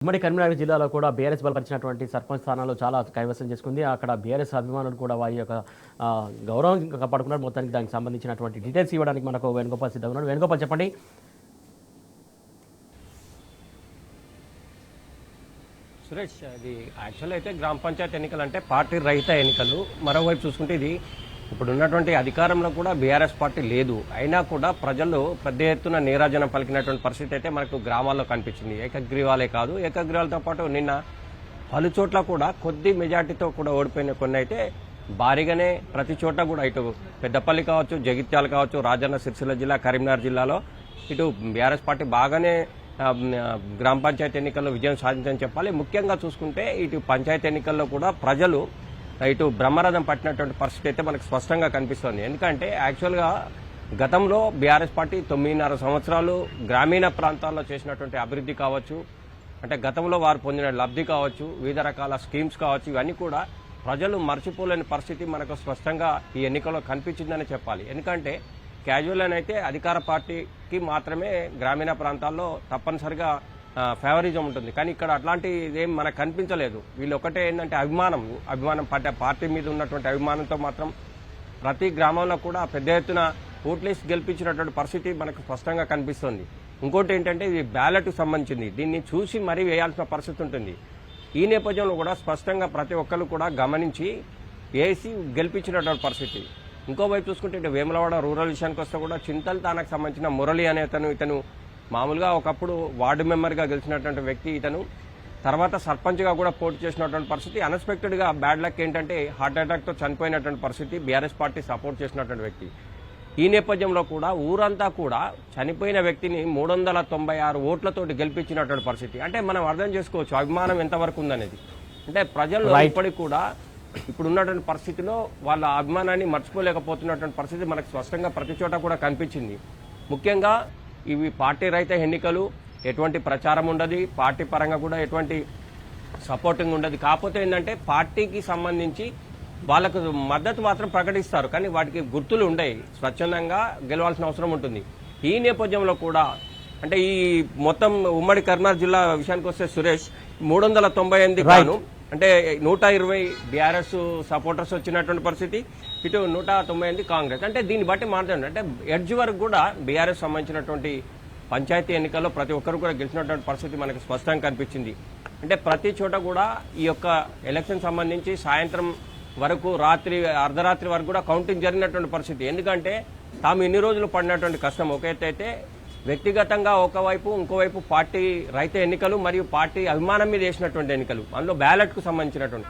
ఉమ్మడి కరీంనగర్ జిల్లాలో కూడా బీఆర్ఎస్ బలపరిచినటువంటి సర్పంచ్ స్థానాలు చాలా కైవసం చేసుకుంది. అక్కడ బీఆర్ఎస్ అభిమానులు కూడా వారి యొక్క గౌరవం కాపాడుకున్నారు. మొత్తానికి దానికి సంబంధించినటువంటి డీటెయిల్స్ ఇవ్వడానికి మనకు వేణుగోపాల్ సిద్ధంగా ఉన్నాడు. వేణుగోపాల్ చెప్పండి. సురేష్, ఇది యాక్చువల్ అయితే గ్రామ పంచాయతీ ఎన్నికలు అంటే పార్టీ రహిత ఎన్నికలు. మరోవైపు చూసుకుంటే ఇది ఇప్పుడు ఉన్నటువంటి అధికారంలో కూడా బీఆర్ఎస్ పార్టీ లేదు. అయినా కూడా ప్రజలు పెద్ద ఎత్తున నీరాజనం పలికినటువంటి పరిస్థితి అయితే మనకు గ్రామాల్లో కనిపించింది. ఏకగ్రీవాలే కాదు, ఏకగ్రీవాలతో పాటు నిన్న పలు చోట్ల కూడా కొద్ది మెజార్టీతో కూడా ఓడిపోయిన కొన్ని అయితే భారీగానే ప్రతి చోట కూడా ఇటు పెద్దపల్లి కావచ్చు, జగిత్యాల కావచ్చు, రాజన్న సిరిసిల్ల జిల్లా, కరీంనగర్ జిల్లాలో ఇటు బీఆర్ఎస్ పార్టీ బాగానే గ్రామ పంచాయతీ ఎన్నికల్లో విజయం సాధించని చెప్పాలి. ముఖ్యంగా చూసుకుంటే ఇటు పంచాయతీ ఎన్నికల్లో కూడా ప్రజలు ఇటు బ్రహ్మరథం పట్టినటువంటి పరిస్థితి అయితే మనకు స్పష్టంగా కనిపిస్తోంది. ఎందుకంటే యాక్చువల్గా గతంలో బీఆర్ఎస్ పార్టీ 9.5 సంవత్సరాలు గ్రామీణ ప్రాంతాల్లో చేసినటువంటి అభివృద్ధి కావచ్చు, అంటే గతంలో వారు పొందిన లబ్ధి కావచ్చు, వివిధ రకాల స్కీమ్స్ కావచ్చు, ఇవన్నీ కూడా ప్రజలు మర్చిపోలేని పరిస్థితి మనకు స్పష్టంగా ఈ ఎన్నికల్లో కనిపించిందని చెప్పాలి. ఎందుకంటే క్యాజువల్ అని అయితే అధికార పార్టీకి మాత్రమే గ్రామీణ ప్రాంతాల్లో తప్పనిసరిగా ఫేవరిజం ఉంటుంది. కానీ ఇక్కడ అట్లాంటి ఏం మనకు కనిపించలేదు. వీళ్ళు ఒకటే ఏంటంటే అభిమానం పార్టీ మీద ఉన్నటువంటి అభిమానంతో మాత్రం ప్రతి గ్రామంలో కూడా పెద్ద ఎత్తున ఓట్లేసి గెలిపించినటువంటి పరిస్థితి మనకు స్పష్టంగా కనిపిస్తుంది. ఇంకోటి ఏంటంటే ఇది బ్యాలెట్కు సంబంధించింది. దీన్ని చూసి మరీ వేయాల్సిన పరిస్థితి ఉంటుంది. ఈ నేపథ్యంలో కూడా స్పష్టంగా ప్రతి ఒక్కరు కూడా గమనించి వేసి గెలిపించినటువంటి పరిస్థితి. ఇంకోవైపు చూసుకుంటే ఇటు వేములవాడ రూరల్ విషయానికి వస్తే కూడా చింతల్ తానకు సంబంధించిన మురళి అనే ఇతను మామూలుగా ఒకప్పుడు వార్డు మెంబర్గా గెలిచినటువంటి వ్యక్తి. ఇతను తర్వాత సర్పంచ్గా కూడా పోటీ చేసినటువంటి పరిస్థితి. అన్ఎక్స్పెక్టెడ్గా బ్యాడ్ లక్ ఏంటంటే హార్ట్ అటాక్తో చనిపోయినటువంటి పరిస్థితి. బీఆర్ఎస్ పార్టీ సపోర్ట్ చేసినటువంటి వ్యక్తి. ఈ నేపథ్యంలో కూడా ఊరంతా కూడా చనిపోయిన వ్యక్తిని 396 ఓట్లతోటి గెలిపించినటువంటి పరిస్థితి. అంటే మనం అర్థం చేసుకోవచ్చు అభిమానం ఎంతవరకు ఉందనేది. అంటే ప్రజలు ఇప్పటికి కూడా ఇప్పుడున్నటువంటి పరిస్థితిలో వాళ్ళ అభిమానాన్ని మర్చిపోలేకపోతున్నటువంటి పరిస్థితి మనకు స్పష్టంగా ప్రతి చోట కూడా కనిపించింది. ముఖ్యంగా ఇవి పార్టీ రహిత ఎన్నికలు, ఎటువంటి ప్రచారం ఉండదు, పార్టీ పరంగా కూడా ఎటువంటి సపోర్టింగ్ ఉండదు. కాకపోతే ఏంటంటే పార్టీకి సంబంధించి వాళ్ళకు మద్దతు మాత్రం ప్రకటిస్తారు, కానీ వాటికి గుర్తులు ఉండవు. స్వచ్ఛందంగా గెలవాల్సిన అవసరం ఉంటుంది. ఈ నేపథ్యంలో కూడా అంటే ఈ మొత్తం ఉమ్మడి కరీంనగర్ జిల్లా విషయానికి వస్తే సురేష్ 398 గాను అంటే 120 బీఆర్ఎస్ సపోర్టర్స్ వచ్చినటువంటి పరిస్థితి, ఇటు 198 కాంగ్రెస్. అంటే దీన్ని బట్టి మాట్లాడండి అంటే ఎడ్జ్ వరకు కూడా బీఆర్ఎస్ సంబంధించినటువంటి పంచాయతీ ఎన్నికల్లో ప్రతి ఒక్కరు కూడా గెలిచినటువంటి పరిస్థితి మనకు స్పష్టంగా కనిపించింది. అంటే ప్రతి చోట కూడా ఈ యొక్క ఎలక్షన్ సంబంధించి సాయంత్రం వరకు అర్ధరాత్రి వరకు కూడా కౌంటింగ్ జరిగినటువంటి పరిస్థితి. ఎందుకంటే తాము ఇన్ని రోజులు పడినటువంటి కష్టం ఒక ఎత్తు అయితే, వ్యక్తిగతంగా ఒకవైపు ఇంకోవైపు పార్టీ రైతు ఎన్నికలు మరియు పార్టీ అభిమానం మీద వేసినటువంటి ఎన్నికలు, అందులో బ్యాలెట్కు సంబంధించినటువంటి.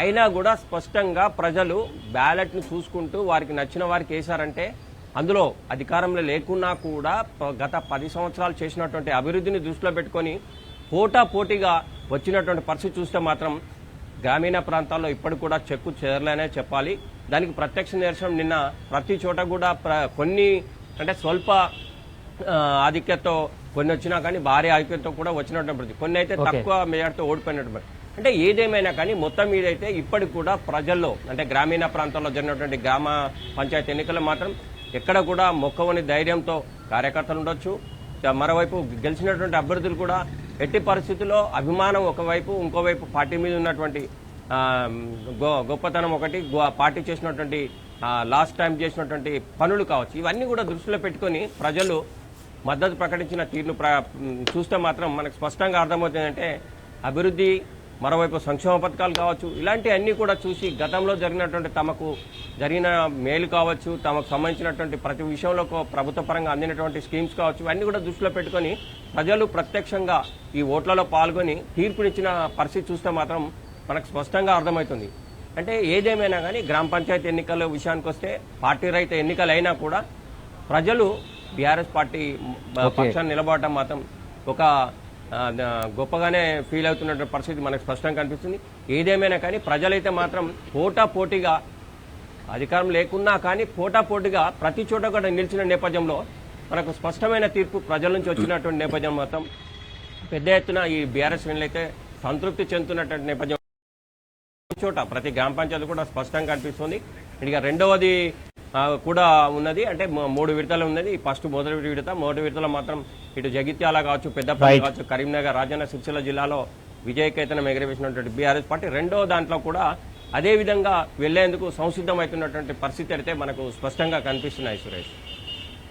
అయినా కూడా స్పష్టంగా ప్రజలు బ్యాలెట్ను చూసుకుంటూ వారికి నచ్చిన వారికి వేశారంటే అందులో అధికారంలో లేకున్నా కూడా గత 10 సంవత్సరాలు చేసినటువంటి అభివృద్ధిని దృష్టిలో పెట్టుకొని పోటాపోటీగా వచ్చినటువంటి పరిస్థితి చూస్తే మాత్రం గ్రామీణ ప్రాంతాల్లో ఇప్పటికి కూడా చెక్కు చేరలేనే చెప్పాలి. దానికి ప్రత్యక్ష నిదర్శనం నిన్న ప్రతి చోట కూడా కొన్ని అంటే స్వల్ప ఆధిక్యతతో కొన్ని వచ్చినా కానీ భారీ ఆధిక్యతతో కూడా వచ్చినటువంటి కొన్ని అయితే తక్కువ మెజార్టీతో ఓడిపోయినటువంటి. అంటే ఏదేమైనా కానీ మొత్తం మీదైతే ఇప్పటికి కూడా ప్రజల్లో అంటే గ్రామీణ ప్రాంతాల్లో జరిగినటువంటి గ్రామ పంచాయతీ ఎన్నికలు మాత్రం ఎక్కడ కూడా మొక్కవని ధైర్యంతో కార్యకర్తలు ఉండొచ్చు. మరోవైపు గెలిచినటువంటి అభ్యర్థులు కూడా ఎట్టి పరిస్థితుల్లో అభిమానం ఒకవైపు, ఇంకోవైపు పార్టీ మీద ఉన్నటువంటి గొప్పతనం ఒకటి, పార్టీ చేసినటువంటి లాస్ట్ టైం చేసినటువంటి పనులు కావచ్చు, ఇవన్నీ కూడా దృష్టిలో పెట్టుకొని ప్రజలు మద్దతు ప్రకటించిన తీరును చూస్తే మాత్రం మనకు స్పష్టంగా అర్థమవుతుందంటే అభివృద్ధి, మరోవైపు సంక్షేమ పథకాలు కావచ్చు, ఇలాంటివన్నీ కూడా చూసి గతంలో జరిగినటువంటి తమకు జరిగిన మేలు కావచ్చు, తమకు సంబంధించినటువంటి ప్రతి విషయంలో ప్రభుత్వ పరంగా అందినటువంటి స్కీమ్స్ కావచ్చు, ఇవన్నీ కూడా దృష్టిలో పెట్టుకొని ప్రజలు ప్రత్యక్షంగా ఈ ఓట్లలో పాల్గొని తీర్పునిచ్చిన పరిస్థితి చూస్తే మాత్రం మనకు స్పష్టంగా అర్థమవుతుంది. అంటే ఏదేమైనా కానీ గ్రామ పంచాయతీ ఎన్నికల విషయానికి వస్తే పార్టీ రహిత ఎన్నికలు అయినా కూడా ప్రజలు బీఆర్ఎస్ పార్టీ పక్షాన్ని నిలబడటం మాత్రం ఒక గొప్పగానే ఫీల్ అవుతున్న పరిస్థితి మనకు స్పష్టంగా కనిపిస్తుంది. ఏదేమైనా కానీ ప్రజలైతే మాత్రం పోటాపోటీగా అధికారం లేకున్నా కానీ పోటాపోటీగా ప్రతి చోట కూడా నిలిచిన నేపథ్యంలో మనకు స్పష్టమైన తీర్పు ప్రజల నుంచి వచ్చినటువంటి నేపథ్యం మొత్తం పెద్ద ఎత్తున ఈ బీఆర్ఎస్ శ్రేణులైతే సంతృప్తి చెందుతున్నటువంటి నేపథ్యం చోట ప్రతి గ్రామ పంచాయతీ కూడా స్పష్టంగా కనిపిస్తుంది. ఇక రెండవది కూడా ఉన్నది, అంటే 3 విడతలు ఉన్నది. ఫస్ట్ మొదటి విడత మాత్రం ఇటు జగిత్యాల కావచ్చు, పెద్దపల్లి కావచ్చు, కరీంనగర్, రాజన్న సిరిసిల్ల జిల్లాలో విజయకేతనం ఎగరవేసినటువంటి బీఆర్ఎస్ పార్టీ రెండో దాంట్లో కూడా అదే విధంగా వెళ్లేందుకు సంసిద్ధమవుతున్నటువంటి పరిస్థితి అయితే మనకు స్పష్టంగా కనిపిస్తున్నాయి సురేష్.